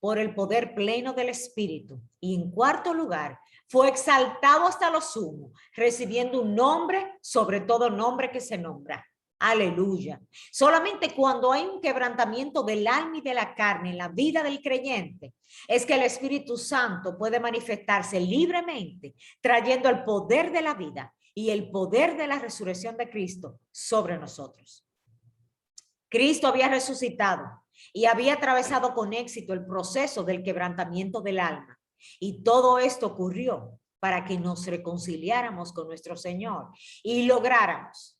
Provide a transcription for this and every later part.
por el poder pleno del Espíritu. Y en cuarto lugar, fue exaltado hasta lo sumo, recibiendo un nombre sobre todo nombre que se nombra. Aleluya. Solamente cuando hay un quebrantamiento del alma y de la carne en la vida del creyente, es que el Espíritu Santo puede manifestarse libremente, trayendo el poder de la vida y el poder de la resurrección de Cristo sobre nosotros. Cristo había resucitado y había atravesado con éxito el proceso del quebrantamiento del alma. Y todo esto ocurrió para que nos reconciliáramos con nuestro Señor y lográramos,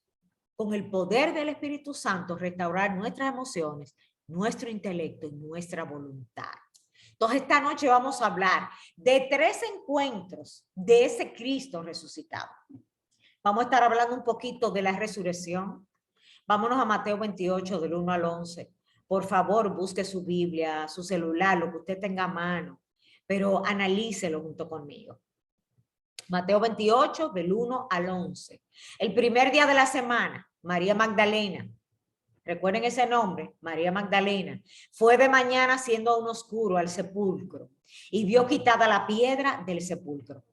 con el poder del Espíritu Santo, restaurar nuestras emociones, nuestro intelecto y nuestra voluntad. Entonces, esta noche vamos a hablar de 3 encuentros de ese Cristo resucitado. Vamos a estar hablando un poquito de la resurrección. Vámonos a Mateo 28, del 1 al 11. Por favor, busque su Biblia, su celular, lo que usted tenga a mano, pero analícelo junto conmigo. Mateo 28, del 1 al 11. El primer día de la semana, María Magdalena, recuerden ese nombre, María Magdalena, fue de mañana siendo aún oscuro al sepulcro y vio quitada la piedra del sepulcro.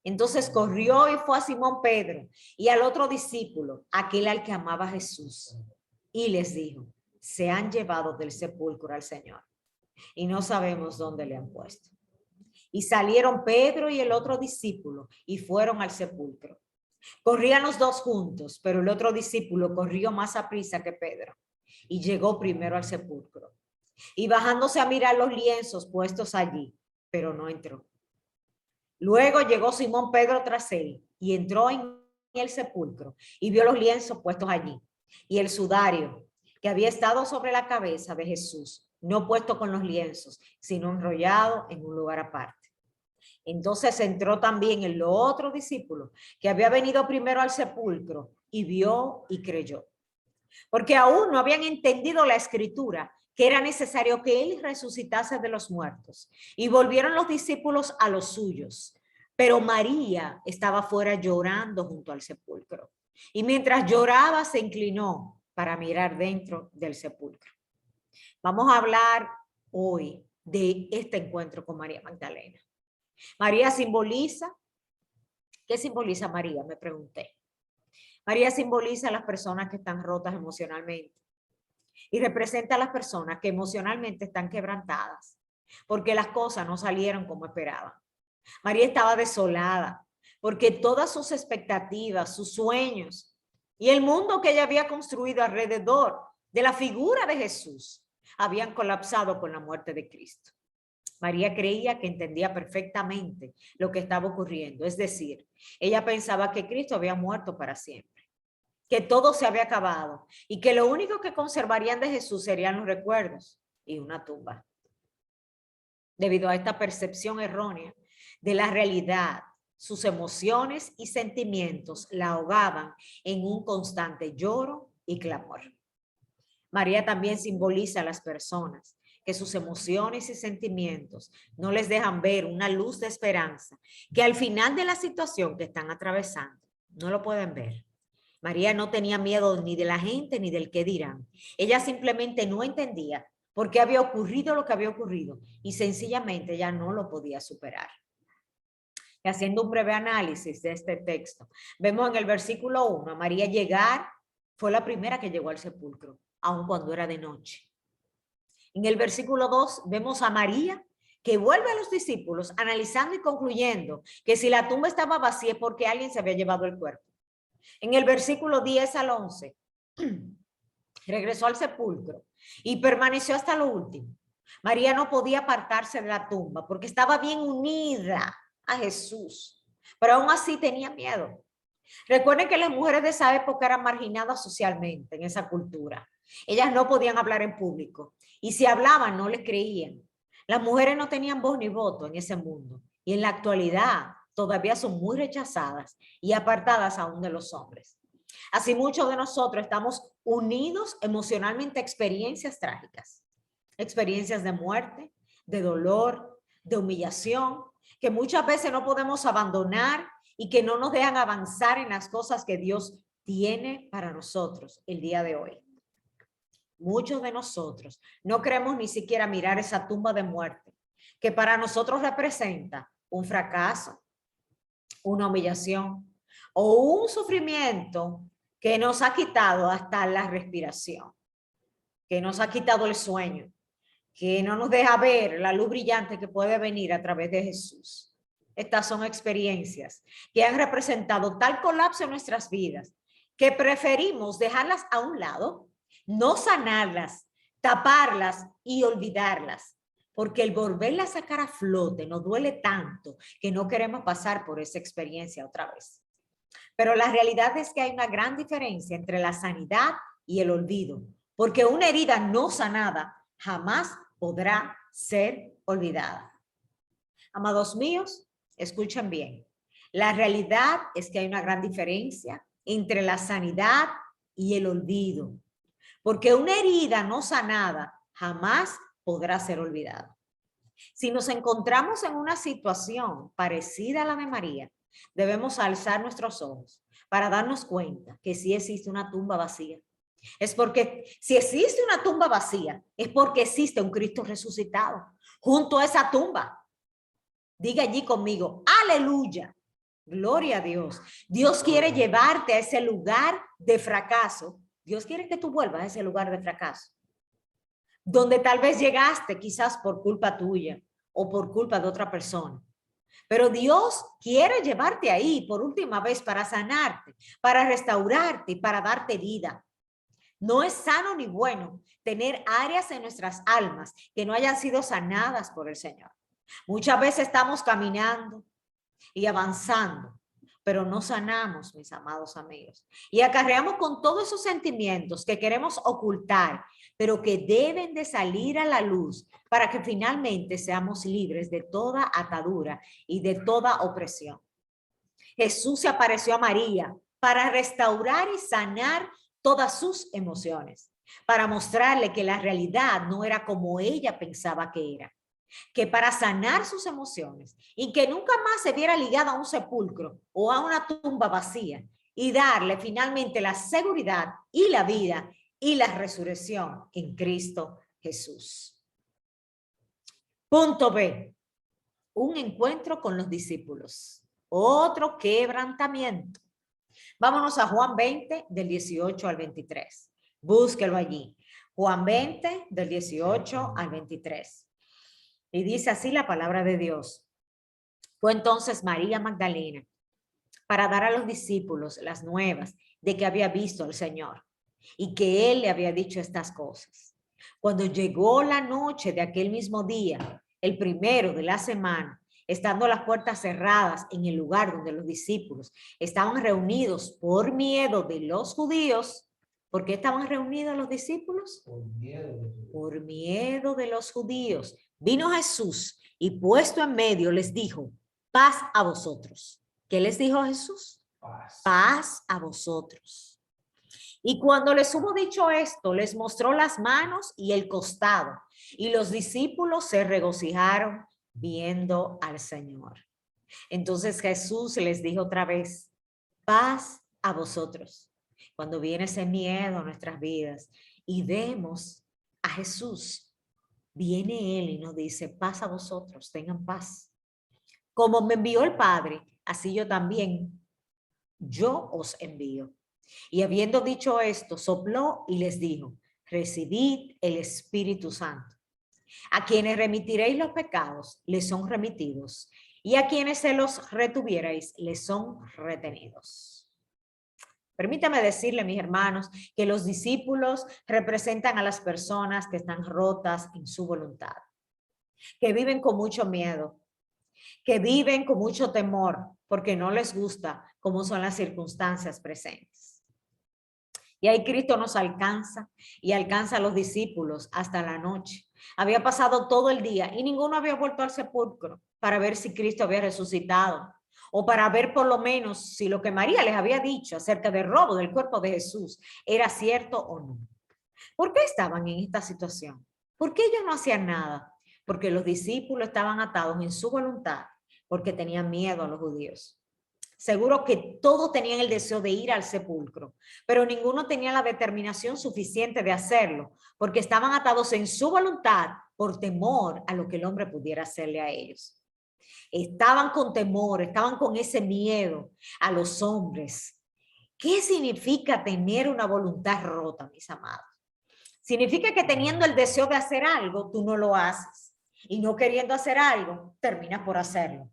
Entonces corrió y fue a Simón Pedro y al otro discípulo, aquel al que amaba Jesús, y les dijo: se han llevado del sepulcro al Señor y no sabemos dónde le han puesto. Y salieron Pedro y el otro discípulo y fueron al sepulcro. Corrían los dos juntos, pero el otro discípulo corrió más aprisa que Pedro y llegó primero al sepulcro. Y bajándose a mirar los lienzos puestos allí, pero no entró. Luego llegó Simón Pedro tras él y entró en el sepulcro y vio los lienzos puestos allí y el sudario que había estado sobre la cabeza de Jesús, no puesto con los lienzos, sino enrollado en un lugar aparte. Entonces entró también el otro discípulo que había venido primero al sepulcro y vio y creyó, porque aún no habían entendido la escritura, que era necesario que él resucitase de los muertos. Y volvieron los discípulos a los suyos, pero María estaba fuera llorando junto al sepulcro. Y mientras lloraba se inclinó para mirar dentro del sepulcro. Vamos a hablar hoy de este encuentro con María Magdalena. María simboliza, ¿qué simboliza María? Me pregunté. María simboliza a las personas que están rotas emocionalmente y representa a las personas que emocionalmente están quebrantadas porque las cosas no salieron como esperaban. María estaba desolada porque todas sus expectativas, sus sueños y el mundo que ella había construido alrededor de la figura de Jesús habían colapsado con la muerte de Cristo. María creía que entendía perfectamente lo que estaba ocurriendo, es decir, ella pensaba que Cristo había muerto para siempre, que todo se había acabado y que lo único que conservarían de Jesús serían los recuerdos y una tumba. Debido a esta percepción errónea de la realidad, sus emociones y sentimientos la ahogaban en un constante lloro y clamor. María también simboliza a las personas que sus emociones y sentimientos no les dejan ver una luz de esperanza, que al final de la situación que están atravesando no lo pueden ver. María no tenía miedo ni de la gente ni del qué dirán. Ella simplemente no entendía por qué había ocurrido lo que había ocurrido y sencillamente ella no lo podía superar. Y haciendo un breve análisis de este texto, vemos en el versículo 1 a María llegar, fue la primera que llegó al sepulcro, aun cuando era de noche. En el versículo 2 vemos a María que vuelve a los discípulos analizando y concluyendo que si la tumba estaba vacía es porque alguien se había llevado el cuerpo. En el versículo 10 al 11 regresó al sepulcro y permaneció hasta lo último. María no podía apartarse de la tumba porque estaba bien unida a Jesús, pero aún así tenía miedo. Recuerden que las mujeres de esa época eran marginadas socialmente en esa cultura. Ellas no podían hablar en público y si hablaban no les creían. Las mujeres no tenían voz ni voto en ese mundo y en la actualidad todavía son muy rechazadas y apartadas aún de los hombres. Así muchos de nosotros estamos unidos emocionalmente a experiencias trágicas, experiencias de muerte, de dolor, de humillación, que muchas veces no podemos abandonar y que no nos dejan avanzar en las cosas que Dios tiene para nosotros el día de hoy. muchos de nosotros no queremos ni siquiera mirar esa tumba de muerte, que para nosotros representa un fracaso, una humillación o un sufrimiento que nos ha quitado hasta la respiración, que nos ha quitado el sueño, que no nos deja ver la luz brillante que puede venir a través de Jesús. Estas son experiencias que han representado tal colapso en nuestras vidas que preferimos dejarlas a un lado, no sanarlas, taparlas y olvidarlas, porque el volverla a sacar a flote nos duele tanto que no queremos pasar por esa experiencia otra vez. Pero la realidad es que hay una gran diferencia entre la sanidad y el olvido, porque una herida no sanada jamás podrá ser olvidada. Amados míos, escuchen bien. La realidad es que hay una gran diferencia entre la sanidad y el olvido, porque una herida no sanada jamás podrá ser olvidada. Si nos encontramos en una situación parecida a la de María, debemos alzar nuestros ojos para darnos cuenta que sí existe una tumba vacía. Es porque si existe una tumba vacía, es porque existe un Cristo resucitado junto a esa tumba. Diga allí conmigo, aleluya, gloria a Dios. Dios quiere llevarte a ese lugar de fracaso. Dios quiere que tú vuelvas a ese lugar de fracaso, donde tal vez llegaste quizás por culpa tuya o por culpa de otra persona. Pero Dios quiere llevarte ahí por última vez para sanarte, para restaurarte y para darte vida. No es sano ni bueno tener áreas en nuestras almas que no hayan sido sanadas por el Señor. Muchas veces estamos caminando y avanzando, pero no sanamos, mis amados amigos. Y acarreamos con todos esos sentimientos que queremos ocultar, pero que deben de salir a la luz para que finalmente seamos libres de toda atadura y de toda opresión. Jesús se apareció a María para restaurar y sanar todas sus emociones, para mostrarle que la realidad no era como ella pensaba que era, que para sanar sus emociones y que nunca más se viera ligada a un sepulcro o a una tumba vacía y darle finalmente la seguridad y la vida y la resurrección en Cristo Jesús. Punto B. Un encuentro con los discípulos. Otro quebrantamiento. Vámonos a Juan 20, del 18 al 23. Búsquelo allí. Juan 20, del 18 al 23. Y dice así la palabra de Dios. Fue entonces María Magdalena para dar a los discípulos las nuevas de que había visto al Señor y que Él le había dicho estas cosas. Cuando llegó la noche de aquel mismo día, el primero de la semana, estando las puertas cerradas en el lugar donde los discípulos estaban reunidos por miedo de los judíos. ¿Por qué estaban reunidos los discípulos? Por miedo de los judíos. Vino Jesús y puesto en medio les dijo, paz a vosotros. ¿Qué les dijo Jesús? Paz a vosotros. Y cuando les hubo dicho esto, les mostró las manos y el costado. Y los discípulos se regocijaron viendo al Señor. Entonces Jesús les dijo otra vez, paz a vosotros. Cuando viene ese miedo a nuestras vidas y vemos a Jesús, viene Él y nos dice, paz a vosotros, tengan paz. Como me envió el Padre, así yo os envío. Y habiendo dicho esto, sopló y les dijo, recibid el Espíritu Santo. A quienes remitiréis los pecados, les son remitidos, y a quienes se los retuvierais, les son retenidos. Permítame decirle, mis hermanos, que los discípulos representan a las personas que están rotas en su voluntad, que viven con mucho miedo, que viven con mucho temor, porque no les gusta cómo son las circunstancias presentes. Y ahí Cristo nos alcanza y alcanza a los discípulos hasta la noche. Había pasado todo el día y ninguno había vuelto al sepulcro para ver si Cristo había resucitado o para ver por lo menos si lo que María les había dicho acerca del robo del cuerpo de Jesús era cierto o no. ¿Por qué estaban en esta situación? ¿Por qué ellos no hacían nada? Porque los discípulos estaban atados en su voluntad, porque tenían miedo a los judíos. Seguro que todos tenían el deseo de ir al sepulcro, pero ninguno tenía la determinación suficiente de hacerlo, porque estaban atados en su voluntad por temor a lo que el hombre pudiera hacerle a ellos. Estaban con temor, estaban con ese miedo a los hombres. ¿Qué significa tener una voluntad rota, mis amados? Significa que teniendo el deseo de hacer algo, tú no lo haces. Y no queriendo hacer algo, terminas por hacerlo.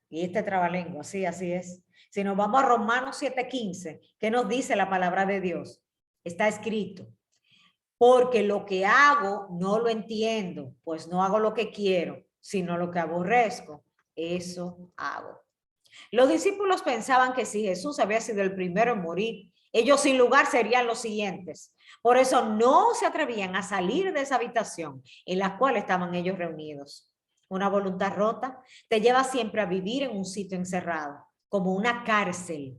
Y este trabalengua, sí, así es. Si nos vamos a Romanos 7:15, ¿qué nos dice la palabra de Dios? Está escrito: porque lo que hago no lo entiendo, pues no hago lo que quiero, sino lo que aborrezco, eso hago. Los discípulos pensaban que si Jesús había sido el primero en morir, ellos sin lugar serían los siguientes. Por eso no se atrevían a salir de esa habitación en la cual estaban ellos reunidos. Una voluntad rota te lleva siempre a vivir en un sitio encerrado, como una cárcel,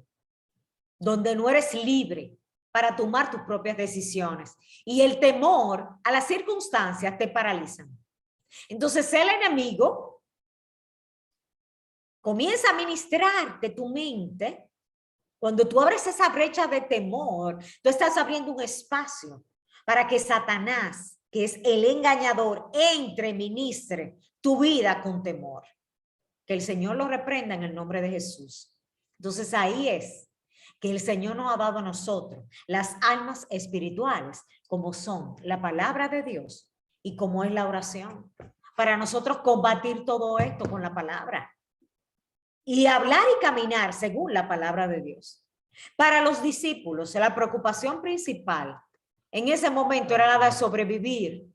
donde no eres libre para tomar tus propias decisiones. Y el temor a las circunstancias te paralizan. Entonces el enemigo comienza a ministrar de tu mente. Cuando tú abres esa brecha de temor, tú estás abriendo un espacio para que Satanás, que es el engañador, entre, ministre tu vida con temor. Que el Señor lo reprenda en el nombre de Jesús. Entonces ahí es que el Señor nos ha dado a nosotros las almas espirituales, como son la palabra de Dios y como es la oración, para nosotros combatir todo esto con la palabra y hablar y caminar según la palabra de Dios. Para los discípulos, la preocupación principal en ese momento era la de sobrevivir,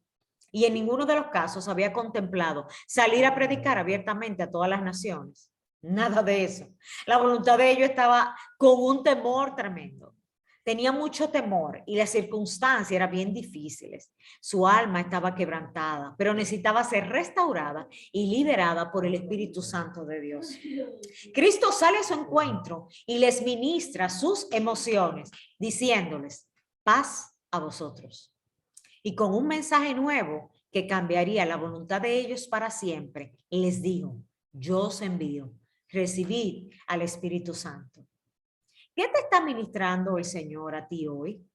y en ninguno de los casos había contemplado salir a predicar abiertamente a todas las naciones. Nada de eso. La voluntad de ellos estaba con un temor tremendo. Tenía mucho temor y las circunstancias eran bien difíciles. Su alma estaba quebrantada, pero necesitaba ser restaurada y liberada por el Espíritu Santo de Dios. Cristo sale a su encuentro y les ministra sus emociones, diciéndoles: paz a vosotros. Y con un mensaje nuevo que cambiaría la voluntad de ellos para siempre, les digo: yo os envío, recibid al Espíritu Santo. ¿Qué te está ministrando el Señor a ti hoy?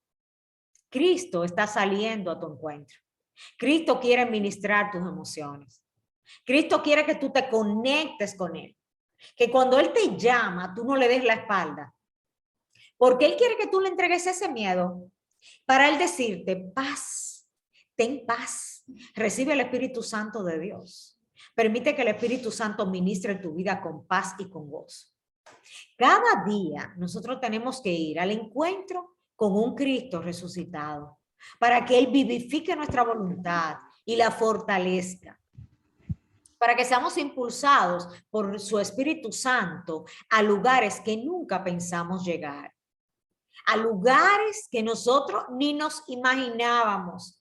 Cristo está saliendo a tu encuentro. Cristo quiere ministrar tus emociones. Cristo quiere que tú te conectes con Él. Que cuando Él te llama, tú no le des la espalda. Porque Él quiere que tú le entregues ese miedo para Él decirte: paz, ten paz, recibe el Espíritu Santo de Dios. Permite que el Espíritu Santo ministre tu vida con paz y con gozo. Cada día nosotros tenemos que ir al encuentro con un Cristo resucitado para que Él vivifique nuestra voluntad y la fortalezca, para que seamos impulsados por su Espíritu Santo a lugares que nunca pensamos llegar, a lugares que nosotros ni nos imaginábamos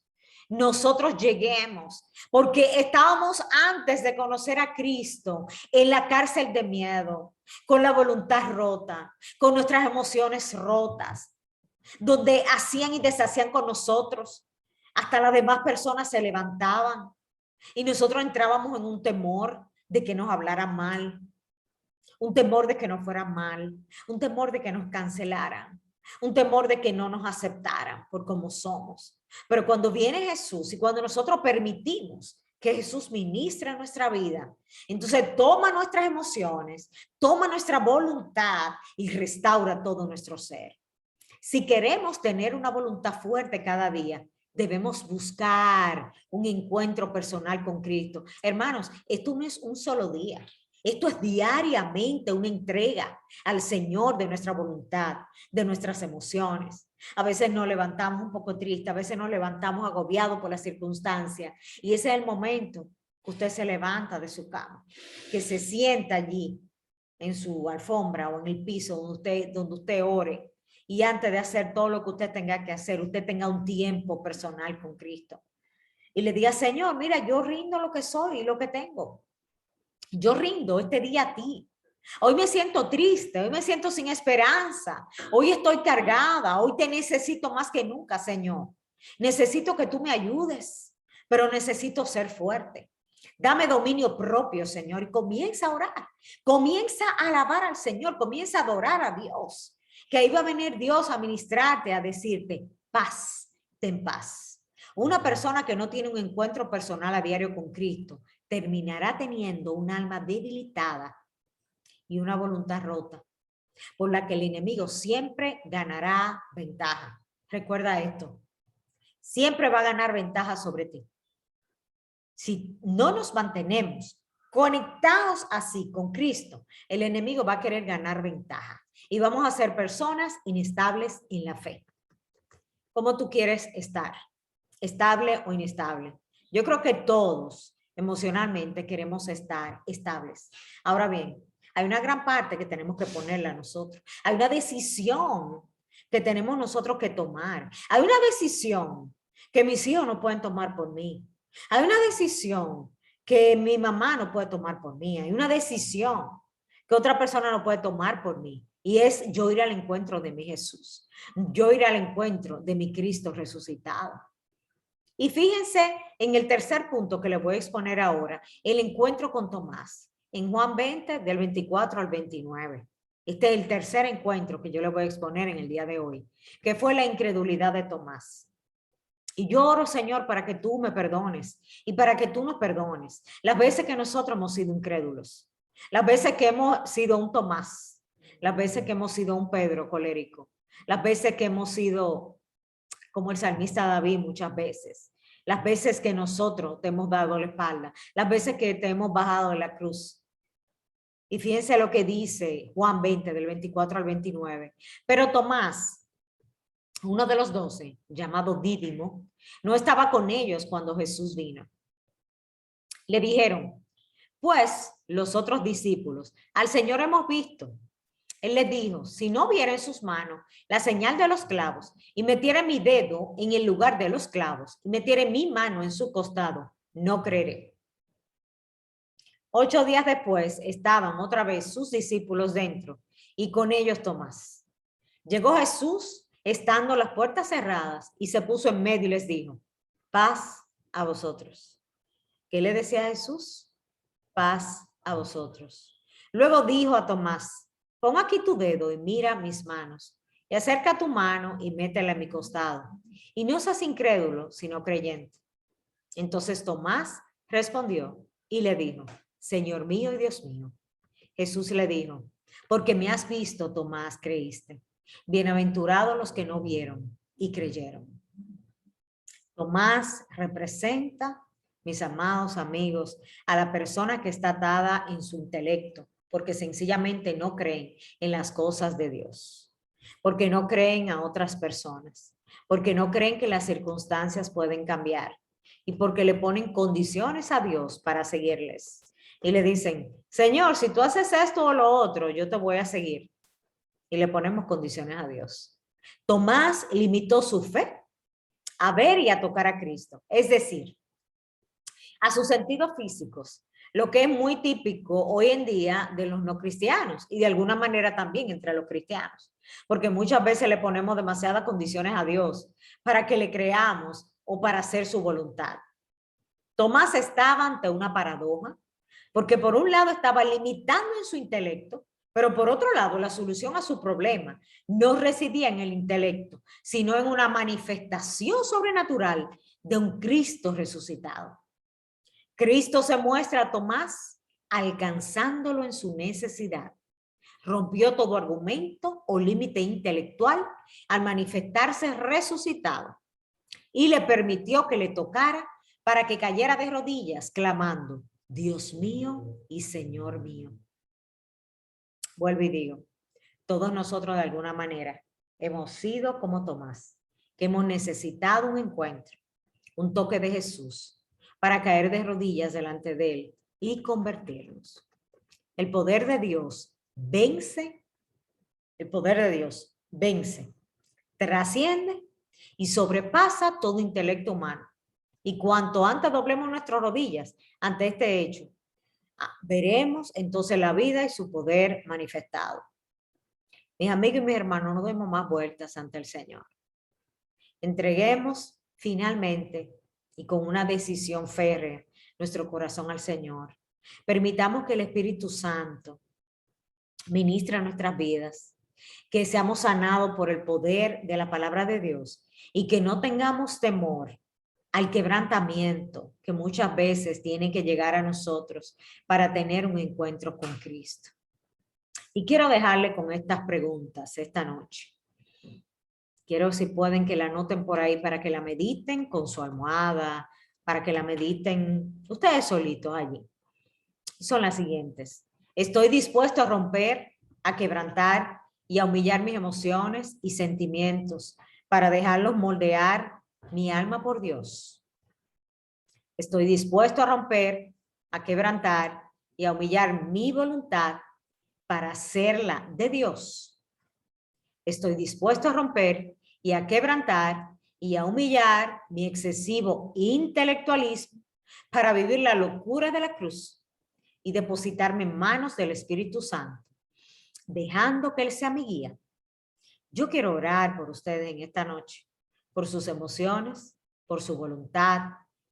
nosotros lleguemos, porque estábamos antes de conocer a Cristo en la cárcel de miedo, con la voluntad rota, con nuestras emociones rotas, donde hacían y deshacían con nosotros, hasta las demás personas se levantaban y nosotros entrábamos en un temor de que nos hablaran mal, un temor de que nos fuera mal, un temor de que nos cancelaran, un temor de que no nos aceptaran por como somos. Pero cuando viene Jesús y cuando nosotros permitimos que Jesús ministre nuestra vida, entonces toma nuestras emociones, toma nuestra voluntad y restaura todo nuestro ser. Si queremos tener una voluntad fuerte cada día, debemos buscar un encuentro personal con Cristo. Hermanos, esto no es un solo día. Esto es diariamente una entrega al Señor de nuestra voluntad, de nuestras emociones. A veces nos levantamos un poco tristes, a veces nos levantamos agobiados por las circunstancias. Y ese es el momento que usted se levanta de su cama, que se sienta allí en su alfombra o en el piso donde usted ore. Y antes de hacer todo lo que usted tenga que hacer, usted tenga un tiempo personal con Cristo. Y le diga: Señor, mira, yo rindo lo que soy y lo que tengo. Yo rindo este día a ti. Hoy me siento triste, hoy me siento sin esperanza, hoy estoy cargada, hoy te necesito más que nunca, Señor. Necesito que tú me ayudes, pero necesito ser fuerte. Dame dominio propio, Señor, y comienza a orar. Comienza a alabar al Señor, comienza a adorar a Dios. Que ahí va a venir Dios a ministrarte, a decirte, paz, ten paz. Una persona que no tiene un encuentro personal a diario con Cristo terminará teniendo un alma debilitada y una voluntad rota, por la que el enemigo siempre ganará ventaja. Recuerda esto, siempre va a ganar ventaja sobre ti. Si no nos mantenemos conectados así con Cristo, el enemigo va a querer ganar ventaja y vamos a ser personas inestables en la fe. ¿Cómo tú quieres estar? ¿Estable o inestable? Yo creo que todos emocionalmente queremos estar estables. Ahora bien, hay una gran parte que tenemos que ponerla nosotros. Hay una decisión que tenemos nosotros que tomar. Hay una decisión que mis hijos no pueden tomar por mí. Hay una decisión que mi mamá no puede tomar por mí. Hay una decisión que otra persona no puede tomar por mí. Y es yo ir al encuentro de mi Jesús. Yo ir al encuentro de mi Cristo resucitado. Y fíjense en el tercer punto que les voy a exponer ahora, el encuentro con Tomás, en Juan 20, del 24 al 29. Este es el tercer encuentro que yo les voy a exponer en el día de hoy, que fue la incredulidad de Tomás. Y yo oro, Señor, para que tú me perdones y para que tú nos perdones las veces que nosotros hemos sido incrédulos, las veces que hemos sido un Tomás, las veces que hemos sido un Pedro colérico, las veces que hemos sido como el salmista David muchas veces, las veces que nosotros te hemos dado la espalda, las veces que te hemos bajado de la cruz. Y fíjense lo que dice Juan 20, del 24 al 29. Pero Tomás, uno de los 12, llamado Dídimo, no estaba con ellos cuando Jesús vino. Le dijeron, pues los otros discípulos, al Señor hemos visto. Él les dijo, si no viera en sus manos la señal de los clavos y metiera mi dedo en el lugar de los clavos y metiera mi mano en su costado, no creeré. 8 días después estaban otra vez sus discípulos dentro y con ellos Tomás. Llegó Jesús estando las puertas cerradas y se puso en medio y les dijo, paz a vosotros. ¿Qué le decía a Jesús? Paz a vosotros. Luego dijo a Tomás, pon aquí tu dedo y mira mis manos, y acerca tu mano y métela en mi costado. Y no seas incrédulo, sino creyente. Entonces Tomás respondió y le dijo, Señor mío y Dios mío. Jesús le dijo, porque me has visto, Tomás, creíste. Bienaventurados los que no vieron y creyeron. Tomás representa, mis amados amigos, a la persona que está atada en su intelecto, porque sencillamente no creen en las cosas de Dios, porque no creen a otras personas, porque no creen que las circunstancias pueden cambiar y porque le ponen condiciones a Dios para seguirles. Y le dicen, Señor, si tú haces esto o lo otro, yo te voy a seguir. Y le ponemos condiciones a Dios. Tomás limitó su fe a ver y a tocar a Cristo, es decir, a sus sentidos físicos, lo que es muy típico hoy en día de los no cristianos y de alguna manera también entre los cristianos, porque muchas veces le ponemos demasiadas condiciones a Dios para que le creamos o para hacer su voluntad. Tomás estaba ante una paradoja, porque por un lado estaba limitando en su intelecto, pero por otro lado la solución a su problema no residía en el intelecto, sino en una manifestación sobrenatural de un Cristo resucitado. Cristo se muestra a Tomás alcanzándolo en su necesidad. Rompió todo argumento o límite intelectual al manifestarse resucitado y le permitió que le tocara para que cayera de rodillas clamando, Dios mío y Señor mío. Vuelvo y digo, todos nosotros de alguna manera hemos sido como Tomás, que hemos necesitado un encuentro, un toque de Jesús para caer de rodillas delante de él y convertirnos. El poder de Dios vence, el poder de Dios vence, trasciende y sobrepasa todo intelecto humano. Y cuanto antes doblemos nuestras rodillas ante este hecho, veremos entonces la vida y su poder manifestado. Mis amigos y mis hermanos, no demos más vueltas ante el Señor. Entreguemos finalmente y con una decisión férrea nuestro corazón al Señor. Permitamos que el Espíritu Santo ministre a nuestras vidas, que seamos sanados por el poder de la palabra de Dios y que no tengamos temor al quebrantamiento que muchas veces tiene que llegar a nosotros para tener un encuentro con Cristo. Y quiero dejarle con estas preguntas esta noche. Quiero, si pueden, que la anoten por ahí para que la mediten con su almohada, para que la mediten ustedes solitos allí. Son las siguientes. Estoy dispuesto a romper, a quebrantar y a humillar mis emociones y sentimientos para dejarlos moldear mi alma por Dios. Estoy dispuesto a romper, a quebrantar y a humillar mi voluntad para hacerla de Dios. Estoy dispuesto a romper y a quebrantar y a humillar mi excesivo intelectualismo para vivir la locura de la cruz y depositarme en manos del Espíritu Santo, dejando que Él sea mi guía. Yo quiero orar por ustedes en esta noche, por sus emociones, por su voluntad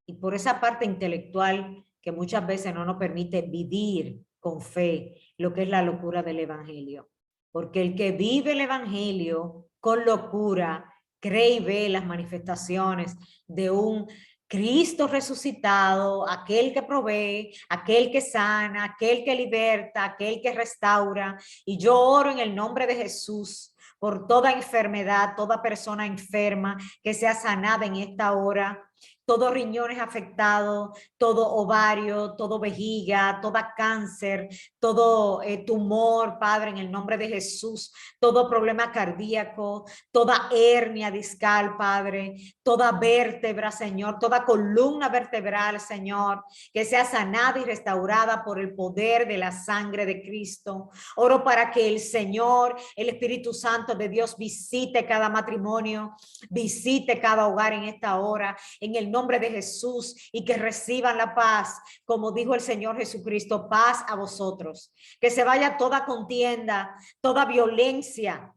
y por esa parte intelectual que muchas veces no nos permite vivir con fe lo que es la locura del Evangelio. Porque el que vive el Evangelio con locura cree y ve las manifestaciones de un Cristo resucitado, aquel que provee, aquel que sana, aquel que liberta, aquel que restaura. Y yo oro en el nombre de Jesús por toda enfermedad, toda persona enferma que sea sanada en esta hora, todos riñones afectados, todo ovario, todo vejiga, toda cáncer, todo tumor, Padre, en el nombre de Jesús, todo problema cardíaco, toda hernia discal, Padre, toda vértebra, Señor, toda columna vertebral, Señor, que sea sanada y restaurada por el poder de la sangre de Cristo. Oro para que el Señor, el Espíritu Santo de Dios visite cada matrimonio, visite cada hogar en esta hora, en el nombre de Jesús, y que reciban la paz, como dijo el Señor Jesucristo, paz a vosotros. Que se vaya toda contienda, toda violencia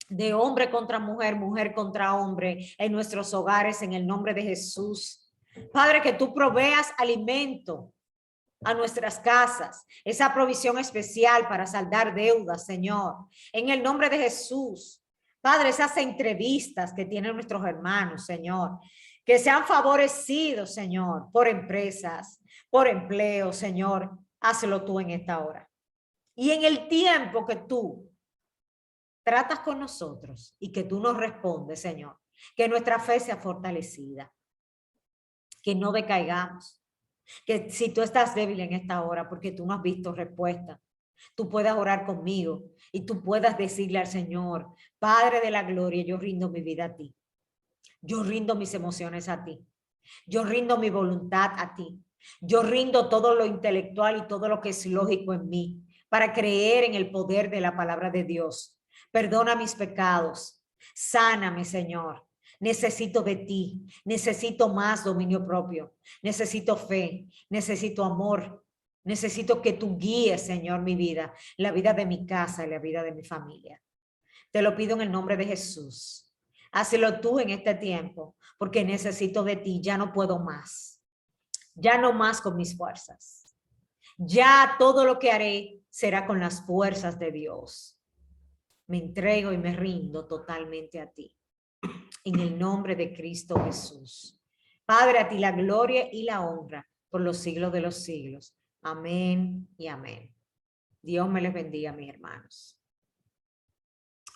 de hombre contra mujer, mujer contra hombre en nuestros hogares, en el nombre de Jesús. Padre, que tú proveas alimento a nuestras casas, esa provisión especial para saldar deudas, Señor, en el nombre de Jesús. Padre, esas entrevistas que tienen nuestros hermanos, Señor, que sean favorecidos, Señor, por empresas, por empleo, Señor, hazlo tú en esta hora. Y en el tiempo que tú tratas con nosotros y que tú nos respondes, Señor, que nuestra fe sea fortalecida, que no decaigamos, que si tú estás débil en esta hora porque tú no has visto respuesta, tú puedas orar conmigo y tú puedas decirle al Señor, Padre de la gloria, yo rindo mi vida a ti. Yo rindo mis emociones a ti. Yo rindo mi voluntad a ti. Yo rindo todo lo intelectual y todo lo que es lógico en mí para creer en el poder de la palabra de Dios. Perdona mis pecados. Sáname, Señor. Necesito de ti. Necesito más dominio propio. Necesito fe. Necesito amor. Necesito que tú guíes, Señor, mi vida, la vida de mi casa y la vida de mi familia. Te lo pido en el nombre de Jesús. Hazlo tú en este tiempo, porque necesito de ti, ya no puedo más. Ya no más con mis fuerzas. Ya todo lo que haré será con las fuerzas de Dios. Me entrego y me rindo totalmente a ti. En el nombre de Cristo Jesús. Padre, a ti la gloria y la honra por los siglos de los siglos. Amén y amén. Dios me les bendiga, mis hermanos.